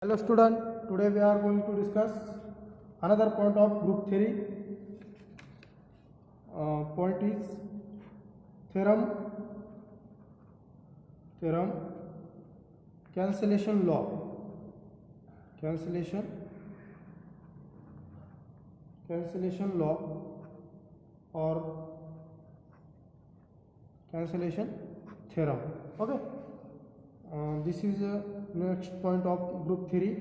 Hello student, today we are going to discuss another point of group theory. Point is theorem cancellation law. Cancellation law or cancellation theorem. Okay. This is the next point of group theory.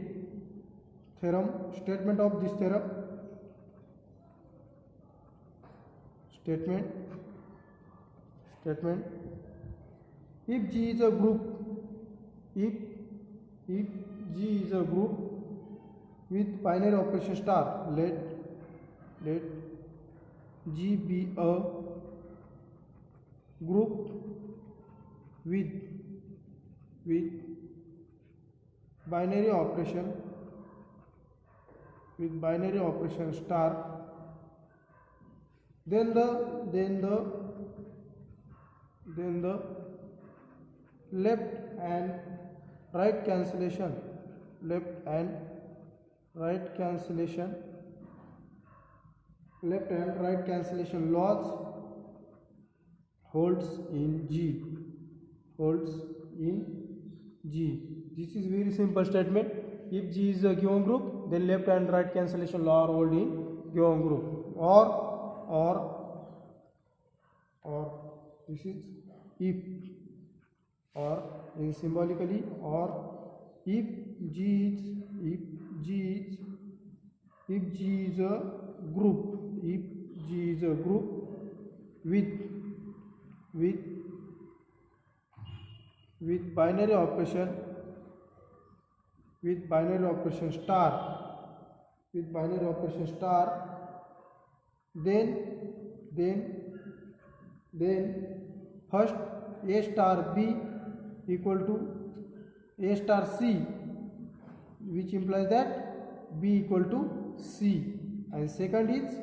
Theorem, statement of this theorem. Statement. If G is a group, if G is a group with binary operation star, let G be a group with binary operation star, then the left and right cancellation laws holds in G. This is very simple statement. If G is a given group, then left and right cancellation law are held in given group. Or this is if, or in symbolically, or if G is a group with binary operation star, then first A star B equal to A star C, which implies that B equal to C, and second is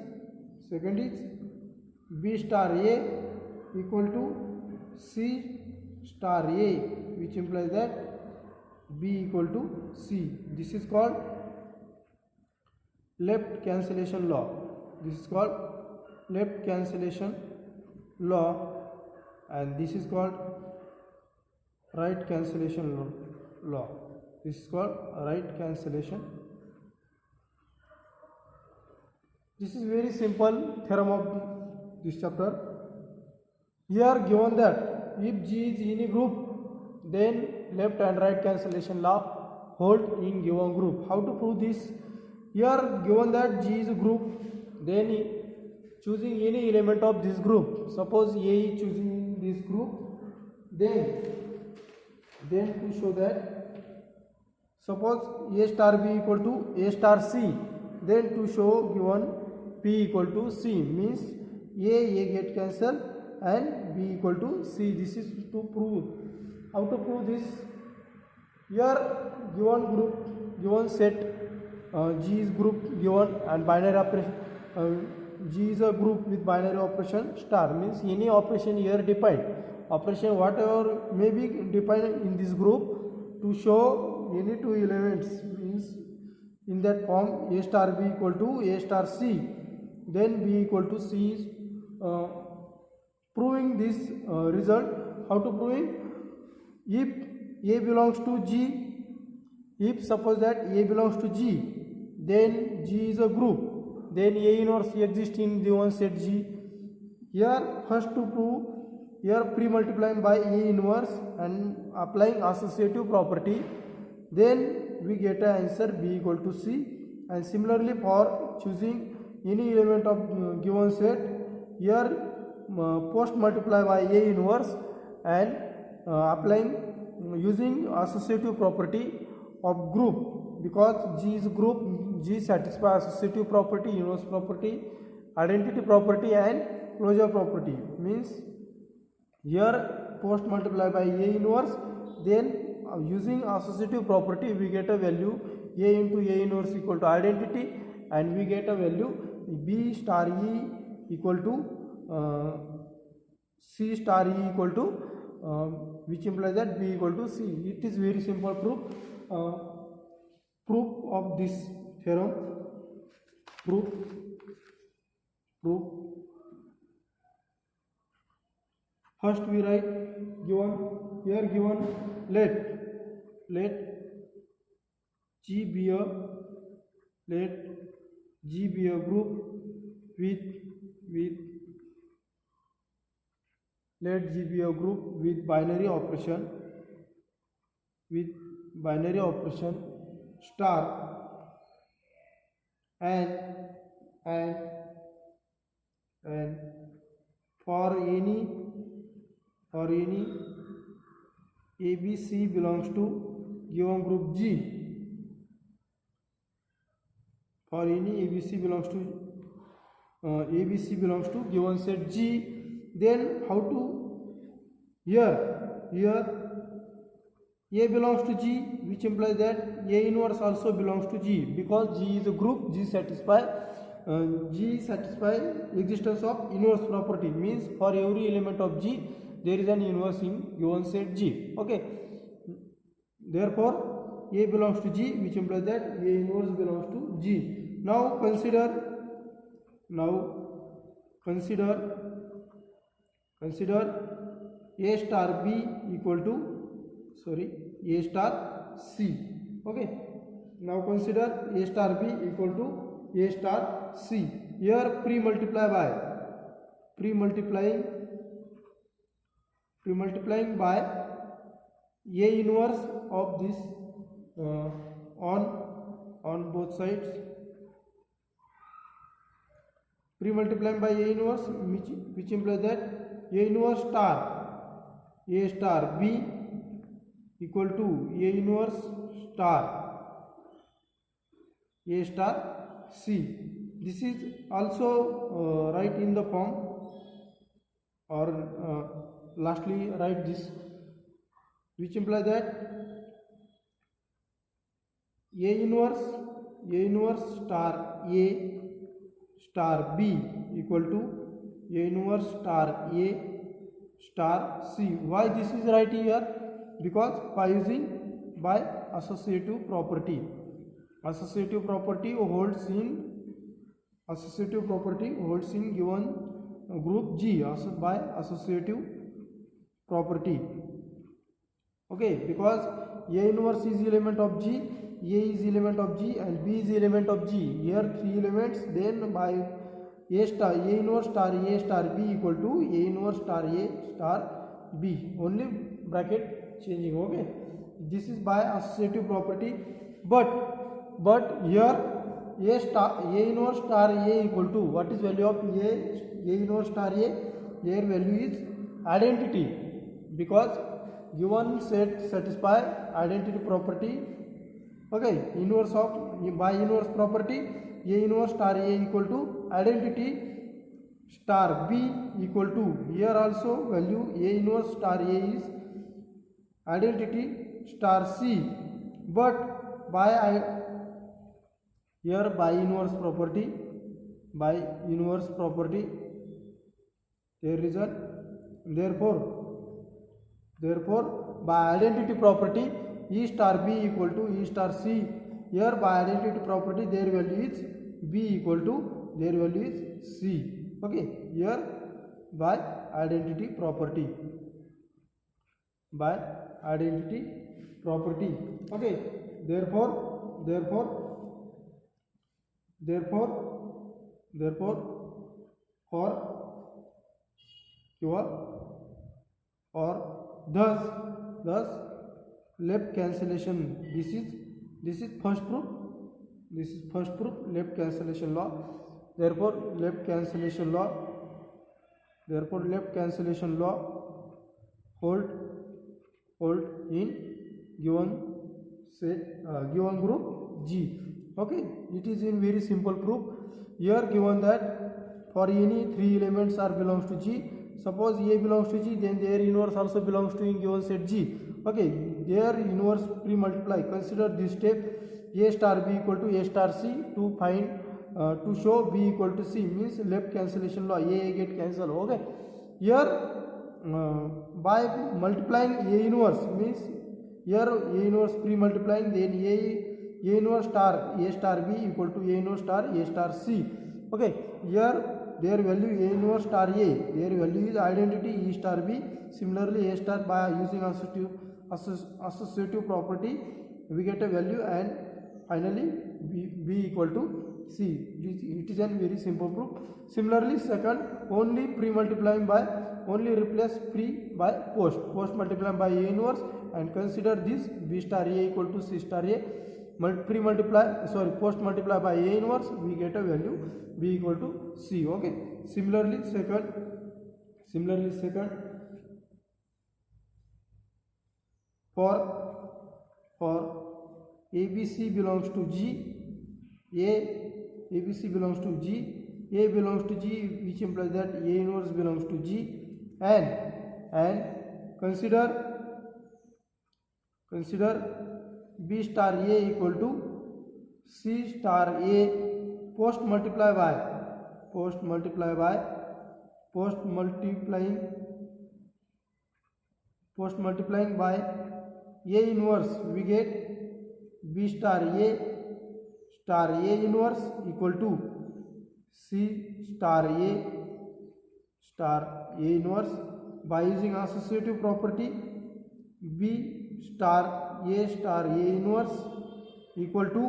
B star A equal to C star A, which implies that B equal to C. This is called left cancellation law. And this is called right cancellation law. This is called right cancellation. This is very simple theorem of this chapter. Here given that if G is in a group, then left and right cancellation law hold in given group. How to prove this? Here given that G is a group, then choosing any element of this group. Suppose A is choosing this group, then to show that, suppose A star B equal to A star C, then to show given P equal to C, means A get cancelled and B equal to C. This is to prove. How to prove this? Here given set, G is group given and binary operation, G is a group with binary operation star, means any operation here defined, operation whatever may be defined in this group to show any two elements, means in that form A star B equal to A star C, then B equal to C is proving this result. How to prove? If A belongs to G, if suppose that A belongs to G, then G is a group, then A inverse exists in the one set G. Here first to prove, here pre-multiplying by A inverse and applying associative property, then we get an answer B equal to C. And similarly for choosing any element of given set, here post multiply by A inverse and applying using associative property of group, because G is group, G satisfies associative property, inverse property, identity property and closure property, means here post multiply by A inverse, then using associative property we get a value A into A inverse equal to identity, and we get a value B star E equal to C star E equal to which implies that B equal to C. It is very simple proof. of this theorem. Proof. First we write given let G be a group with let G be a group with binary operation star and for any ABC belongs to given group G. For any ABC belongs to given set G, then how to here A belongs to G, which implies that A inverse also belongs to G, because G is a group. G satisfy existence of inverse property, means for every element of G there is an inverse in given set G. Okay, therefore A belongs to G, which implies that A inverse belongs to G. Now consider A star B equal to A star C. Okay, now consider A star B equal to A star C. Here pre-multiplying by A inverse of this on both sides. Pre-multiplying by A inverse, which implies that A inverse star B equal to A inverse star A star C. This is also write in the form, or lastly write this, which implies that A inverse star A star B equal to A inverse star A star C. Why this is right here? Because by associative property. Associative property holds in given group G by associative property. Okay, because A inverse is element of G, A is element of G, and B is element of G. Here three elements. Then by A inverse star A star B equal to A inverse star A star B. Only bracket changing. Okay, this is by associative property. But here A inverse star A equal to, what is value of A inverse star A? Their value is identity, because given set satisfy identity property. Okay, by inverse property, A inverse star A equal to identity star B equal to, here also value A inverse star A is identity star C. But by inverse property there is a, therefore by identity property E star B equal to E star C. Here by identity property their value is B equal to their value is C. Okay, here by identity property. Okay, therefore thus left cancellation. This is first proof. Left cancellation law. Therefore left cancellation law hold in given group G. Okay, it is in very simple proof. Here given that for any three elements are belongs to G. Suppose A belongs to G, then their inverse also belongs to in given set G. Okay, their inverse pre-multiply. Consider this step: A star B equal to A star C to find to show B equal to C, means left cancellation law, A get cancelled. Okay, here by multiplying A inverse, means here A inverse pre-multiplying, then A inverse star A star B equal to A inverse star A star C. Okay, here their value A inverse star A, their value is identity E star B. Similarly, A star by using associative property, we get a value, and finally B equal to C. It is a very simple proof. Similarly, second, only pre-multiplying by, only replace pre by post multiplying by A inverse, and consider this B star A equal to C star A. Post multiply by A inverse, we get a value B equal to C. Okay. Similarly, second, for ABC belongs to G, ABC belongs to G, A belongs to G, which implies that A inverse belongs to G, and consider B star A equal to C star A post multiplying by A inverse, we get B star A inverse equal to C star A inverse. By using associative property, B star A inverse equal to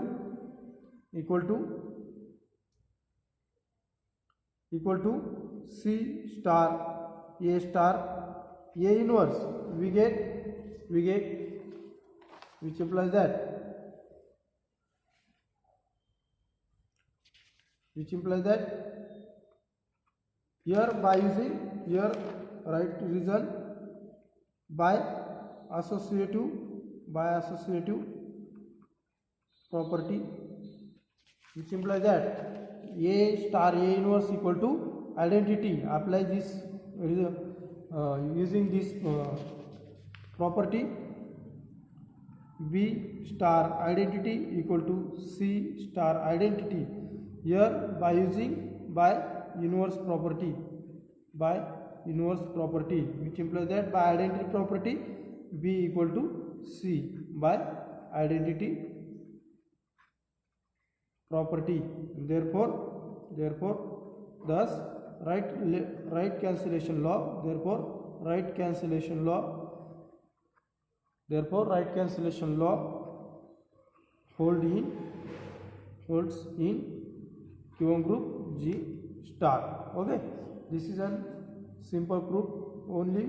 C star A inverse, we get which implies that here by using right reason by associative property, which implies that A star A inverse equal to identity. Apply this using this property, B star identity equal to C star identity. Here by using inverse property, which implies that by identity property, B equal to C by identity property. Therefore, thus right cancellation law. Therefore, right cancellation law holds in given group G star. Okay, this is a simple proof. Only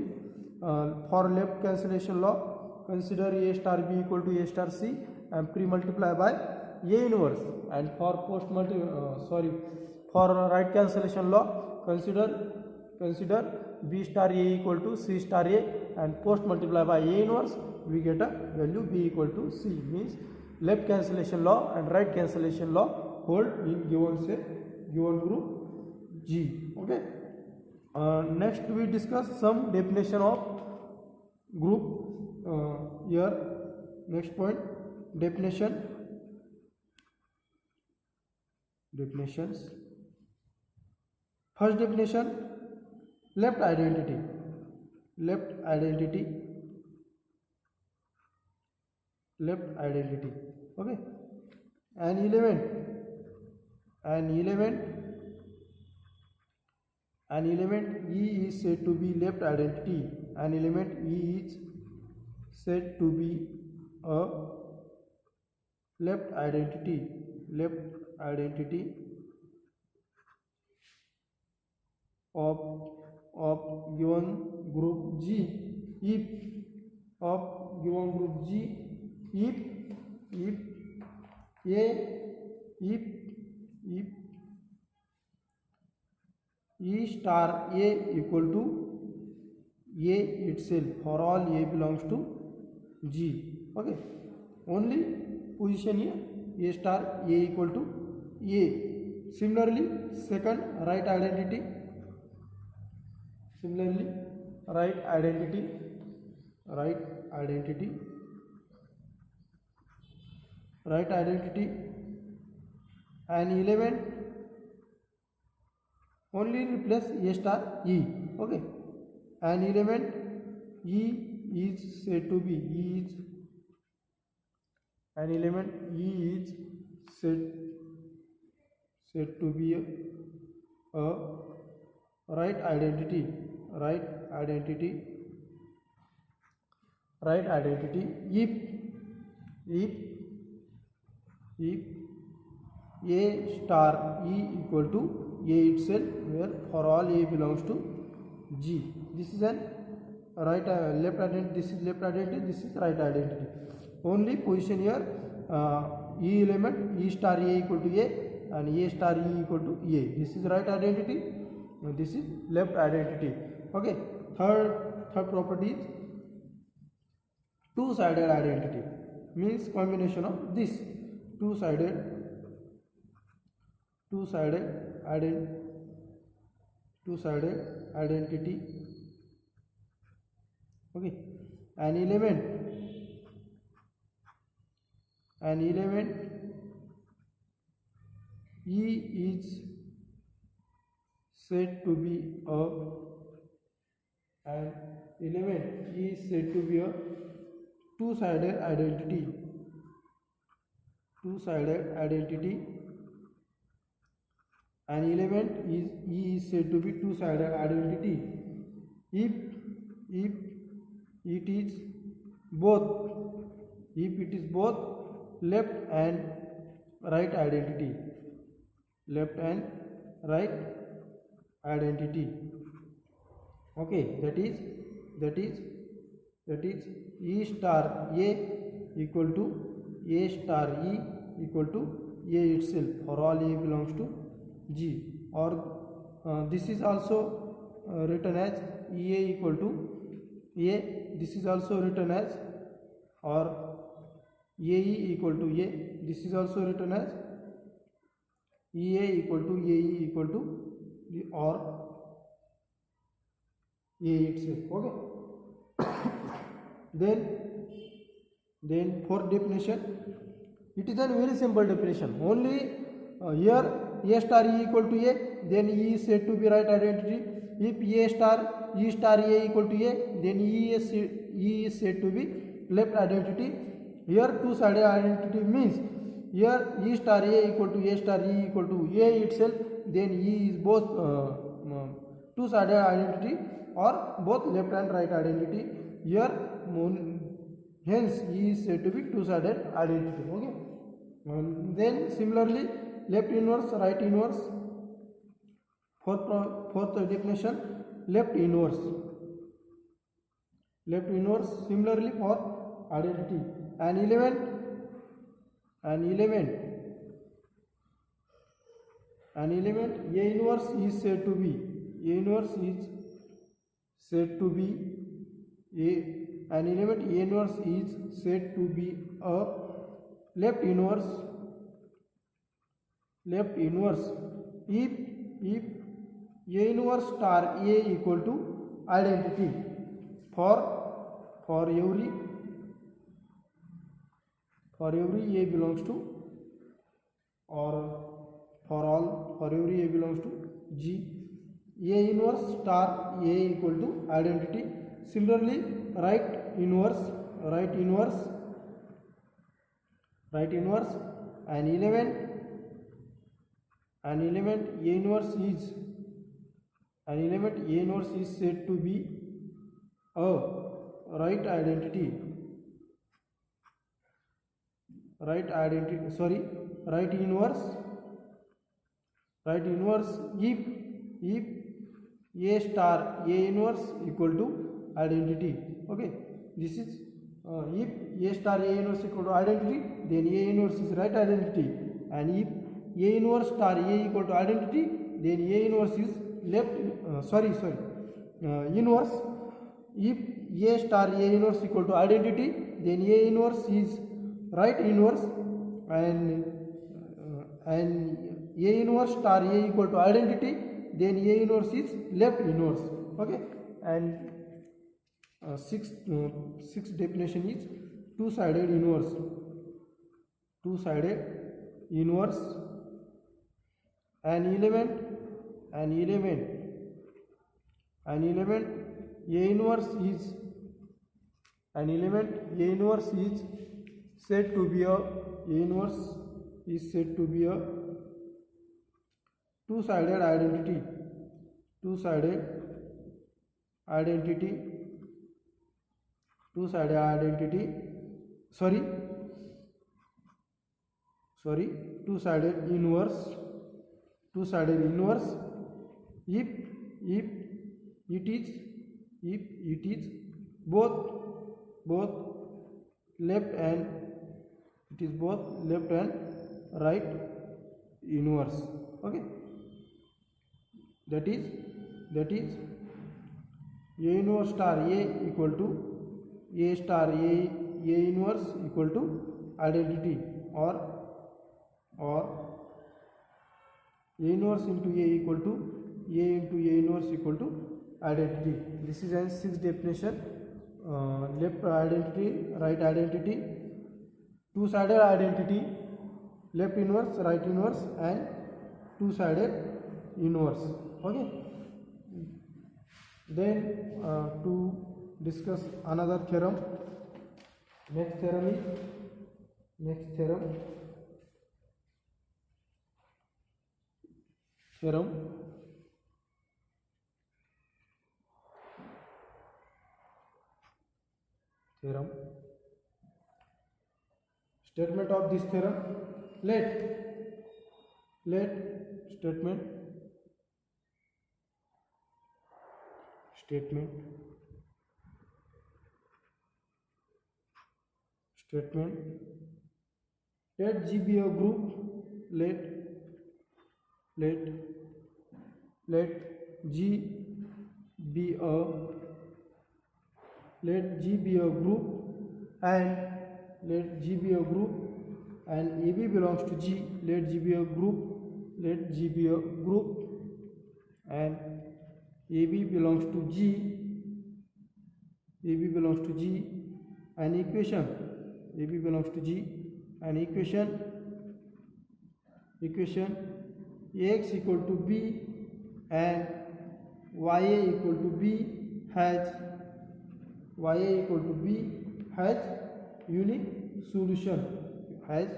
for left cancellation law, consider A star B equal to A star C and pre-multiply by A inverse. And for for right cancellation law, consider B star A equal to C star A and post multiply by A inverse, we get a value B equal to C. Means left cancellation law and right cancellation law hold in given group G. Okay. Next we discuss some definition of group. Here next point, definitions. First definition, left identity. Okay. An element E is said to be left identity. An element E is said to be a left identity of given group G if E star A equal to A itself, for all A belongs to G. Okay, only position here A star A equal to A. Similarly, second, right identity. An element only replace A star E. Okay, an element E is said to be an element E is said to be a right identity if if A star E equal to A itself, where for all A belongs to G. This is an left identity, this is left identity, this is right identity. Only position here, E element E star A equal to A and A star E equal to A. This is right identity and this is left identity. Okay. Third property is two-sided identity, means combination of this two-sided identity. Okay, an element E is said to be a two-sided identity. An element is E is said to be two-sided identity if it is both left and right identity. Okay, that is E star A equal to A star E equal to A itself for all A belongs to G, or this is also written as EA equal to A. This is also written as, or AE equal to A. This is also written as EA equal to AE equal to the, or A itself. Okay. Then for definition, it is a very simple definition. Only here A star E equal to A, then E is said to be right identity. If E star A equal to A, then E is said to be left identity. Here two-sided identity means here E star A equal to A star E equal to A itself, then E is both two-sided identity or both left and right identity. Here hence E is said to be two-sided identity. Okay. Then similarly, left inverse, right inverse. Fourth definition, left inverse. Similarly for identity, an element A inverse is said to be an element A inverse is said to be a left inverse if A inverse star A equal to identity for every A belongs to, or for every A belongs to G. A inverse star A equal to identity. Similarly, right inverse, an element A inverse is said to be a right identity if A star A inverse equal to identity. Okay, this is if A star A inverse equal to identity, then A inverse is right identity, and if A inverse star A equal to identity, then A inverse is inverse. If A star A inverse equal to identity, then A inverse is right inverse, and A inverse star A equal to identity, then A inverse is left inverse. Okay, and sixth definition is two-sided inverse. An element A inverse is said to be a inverse is said to be a two-sided identity. Two-sided identity. Two-sided identity. Two-sided inverse. Two-sided inverse. If it is both left and right inverse. Okay, that is A inverse star A equal to A star A inverse equal to identity, or A inverse into A equal to A into A inverse equal to identity. This is a sixth definition. Left identity, right identity, two-sided identity, left inverse, right inverse, and two-sided inverse. Okay. Then to discuss another theorem. Next theorem statement of this theorem. Let statement let G be a group. Let G be a group, and AB belongs to G. Let G be a group, and AB belongs to G. An equation. AB belongs to G. An equation Ax equal to B and Ya equal to B has unique solution. Has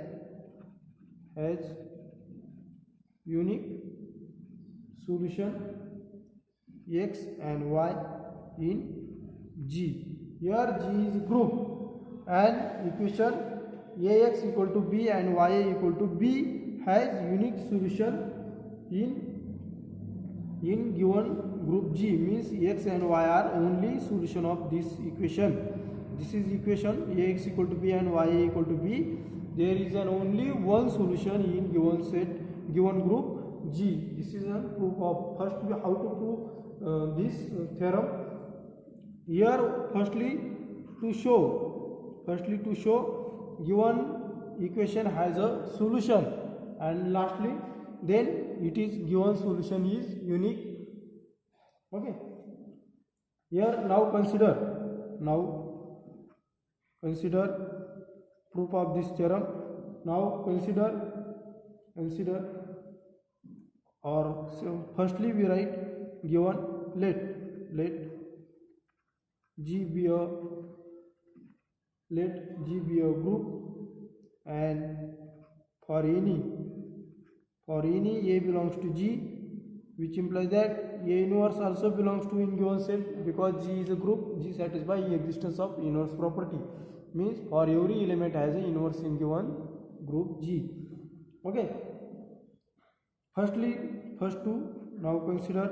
unique solution X and Y in G. Here G is group, and equation Ax equal to B and Ya equal to B has unique solution in given group G, means X and Y are only solution of this equation. This is equation Ax equal to B and Ya equal to B. There is only one solution in given group G. This is a proof of. First, how to prove this theorem? Here, firstly to show given equation has a solution, and lastly then it is given solution is unique. Okay. Here now consider proof of this theorem. Now consider or so firstly we write given let G be a group, and for any A belongs to G, which implies that A inverse also belongs to in given set, because G is a group. G satisfies the existence of inverse property, means for every element has an inverse in given group G. Okay. First two. Now consider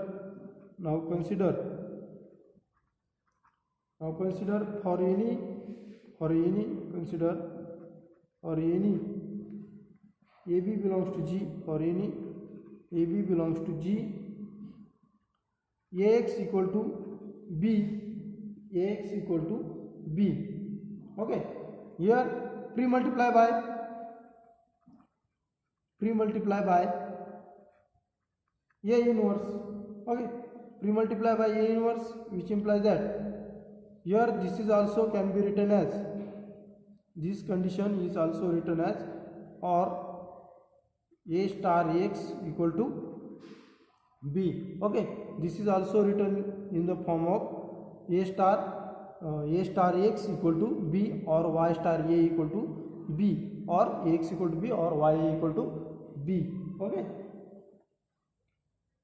for any AB belongs to G. For any AB belongs to G, Ax equal to B. Okay. Here pre-multiply by A inverse. Okay. Pre-multiply by A inverse, which implies that here this is also can be written as, this condition is also written as, or A star X equal to B. Okay. This is also written in the form of A star X equal to B, or Y star A equal to b, or ax equal to b or y equal to b. Okay,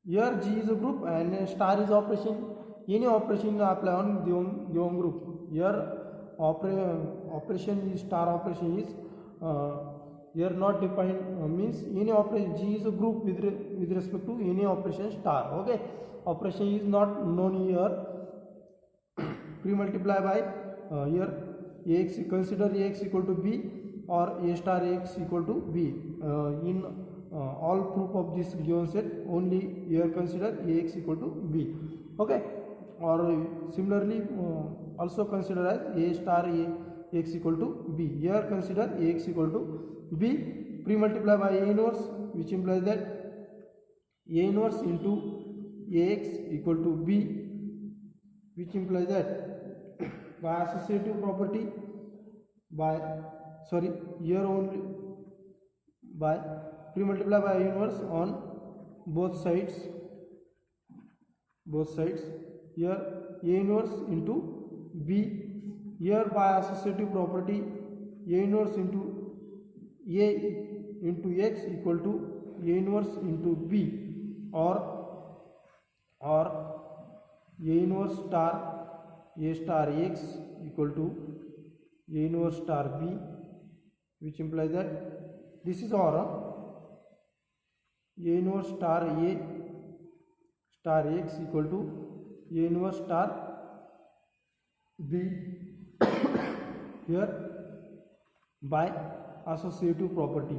here G is a group and star is operation. Any operation apply on given group. Here operation is star operation is here not defined, means any operation. G is a group with respect to any operation star. Okay, operation is not known here. Pre-multiply by here ax, consider ax equal to b or a star ax equal to b. In all proof of this given set, only here consider ax equal to b. Okay, or similarly also consider as a star ax equal to b. Here consider ax equal to b. Pre-multiply by a inverse, which implies that a inverse into ax equal to b, which implies that by associative property, here only by pre-multiply by inverse on both sides. Here a inverse into b. Here by associative property, a inverse into a into x equal to a inverse into b, or a inverse star a star x equal to a inverse star b, which implies that this is our a inverse star a star x equal to a inverse star b. Here by associative property,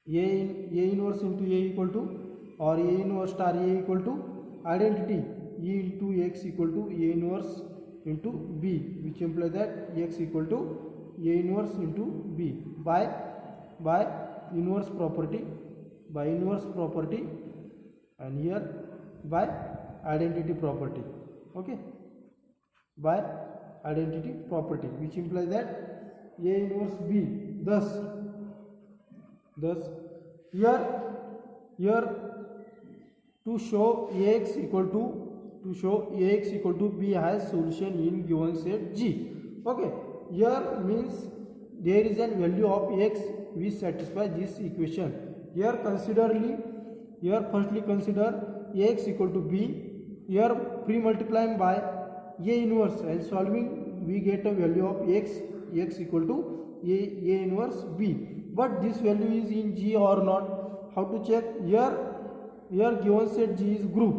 a inverse into a equal to, or a inverse star a equal to identity e into x equal to a inverse into b, which implies that x equal to a inverse into b by inverse property, and here by identity property. Okay, by identity property, which implies that a inverse b. Thus here to show ax equal to b has solution in given set G. Okay, here means there is a value of x which satisfies this equation. Here firstly consider ax equal to b. Here pre-multiplying by a inverse and solving, we get a value of x equal to a inverse b. But this value is in G or not? How to check? Here given set G is group.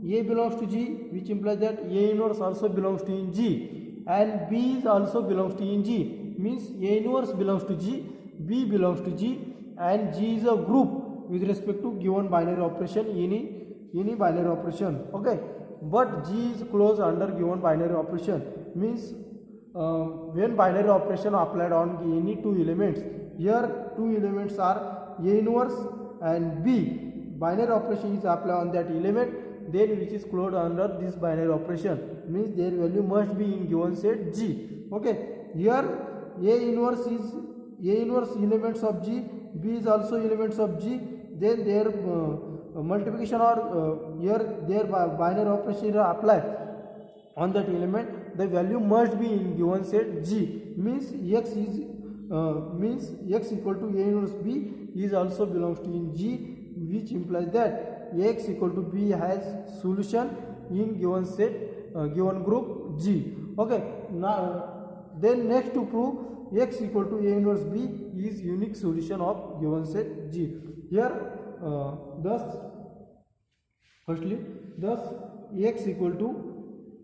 A belongs to G, which implies that A inverse also belongs to in G, and B is also belongs to in G. Means A inverse belongs to G, B belongs to G, and G is a group with respect to given binary operation, any binary operation. Okay, but G is closed under given binary operation. Means when binary operation applied on any two elements, here two elements are A inverse and B. Binary operation is applied on that element, then which is closed under this binary operation, means their value must be in given set G. Okay, here A inverse is elements of G, B is also elements of G, then their multiplication or here their binary operation is applied on that element, the value must be in given set G. Means x equal to A inverse B is also belongs to in G, which implies that x equal to b has solution in given set given group G. Okay, now then next to prove x equal to A inverse B is unique solution of given set G. Here thus x equal to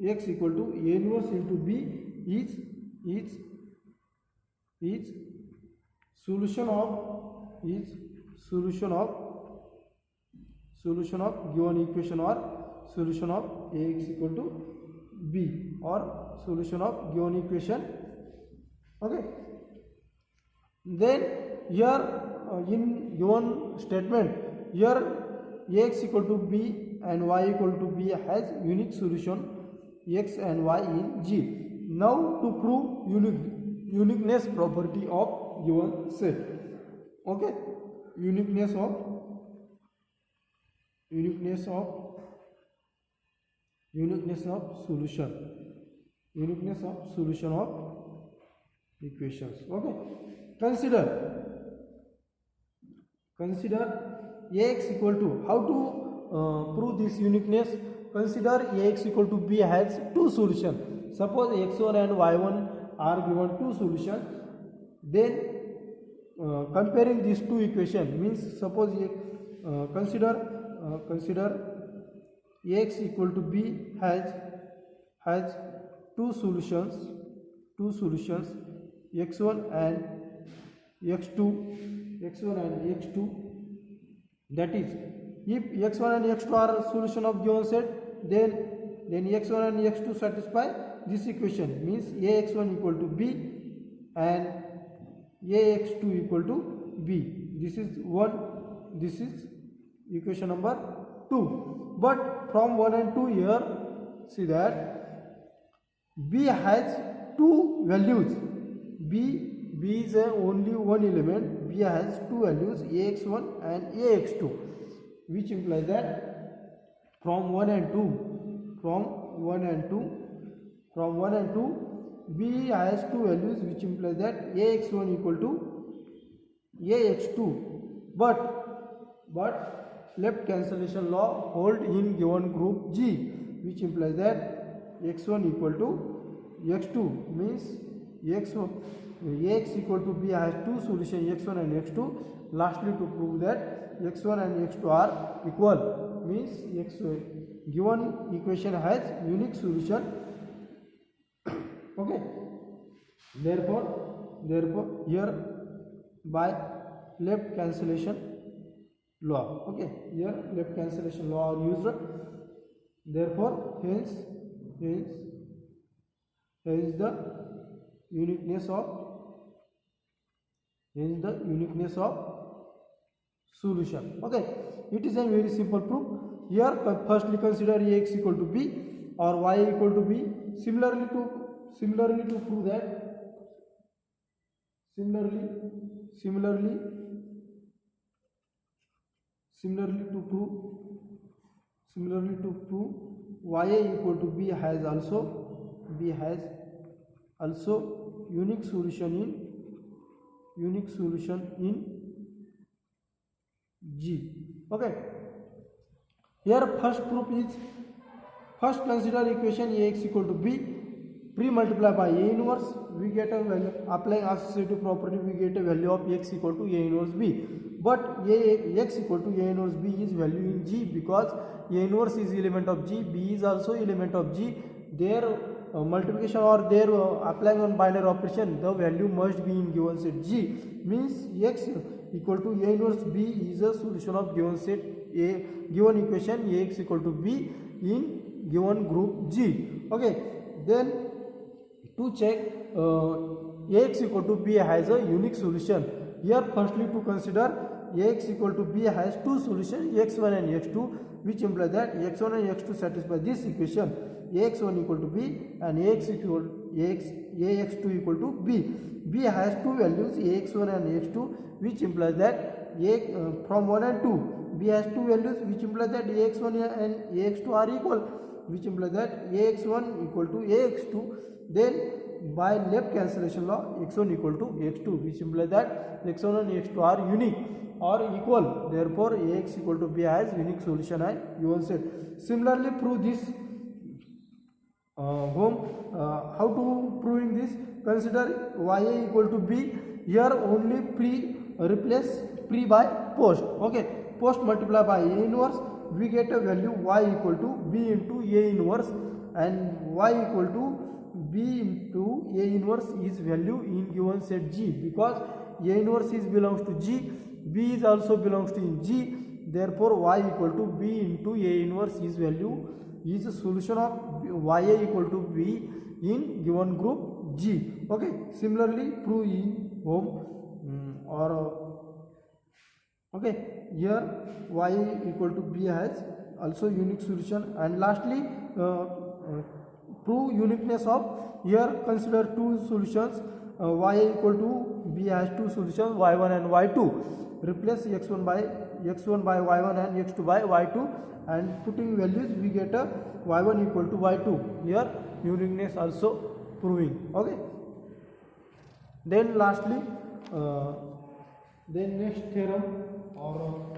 A inverse into B is solution of given equation, or solution of Ax equal to B, or solution of given equation. Okay, then here in given statement, here Ax equal to B and y equal to B has unique solution x and y in G. Now to prove uniqueness property of given set. Okay, uniqueness of solution. uniqueness of solution of equations. Okay, consider ax equal to, how to prove this uniqueness. Consider ax equal to b has two solutions. Suppose x1 and y1 are given two solutions, then comparing these two equations means, suppose consider ax equal to b has two solutions x1 and x2. That is, if x1 and x2 are solution of given set, then x1 and x2 satisfy this equation, means ax1 equal to b and ax2 equal to b. This is one, this is equation number 2. But from 1 and 2 here, see that b has two values. b is only one element. b has two values, ax1 and ax2, which implies that from 1 and 2 b has two values, which implies that ax1 equal to ax2. But left cancellation law hold in given group G, which implies that x1 equal to x2, means ax equal to b has two solutions, x1 and x2. Lastly, to prove that x1 and x2 are equal, means given equation has unique solution. Okay, therefore here by left cancellation law, okay, here left cancellation law are used. Therefore hence the uniqueness of solution. Okay, it is a very simple proof. Here firstly consider ax equal to b or y equal to b. Similarly to prove that, similarly to prove ya equal to b has also unique solution in G. Okay, here first proof is, first consider equation ax equal to b, pre-multiply by a inverse, we get a value, applying associative property we get a value of x equal to a inverse b. But x equal to a inverse b is value in G, because a inverse is element of G, b is also element of G. Their multiplication or their applying on binary operation, the value must be in given set G, means x equal to a inverse b is a solution of given set a, given equation ax equal to b in given group G. Okay, then to check ax equal to b has a unique solution. Here firstly to consider ax equal to b has two solutions, x1 and x2, which implies that x1 and x2 satisfy this equation, ax1 equal to b and ax2 equal to b. b has two values, ax1 and ax2, which implies that from 1 and 2 b has two values, which implies that ax1 and ax2 are equal, which implies that ax1 equal to ax2. Then by left cancellation law, x1 equal to x2, which implies that x1 and x2 are unique or equal. Therefore ax equal to b has unique solution and given set. Similarly prove this how to proving this? Consider ya equal to b. Here only replace pre by post. Okay, post multiply by a inverse, we get a value y equal to b into a inverse, and y equal to b into a inverse is value in given set G, because a inverse is belongs to G, b is also belongs to in G. Therefore y equal to b into a inverse is value is a solution of ya equal to b in given group G. Okay, similarly prove in okay, here y equal to b has also unique solution. And lastly prove uniqueness of, here consider two solutions, y equal to b has two solutions, y1 and y2. Replace x1 by y1 and x2 by y2, and putting values we get a y1 equal to y2. Here uniqueness also proving. Okay, then lastly, then next theorem or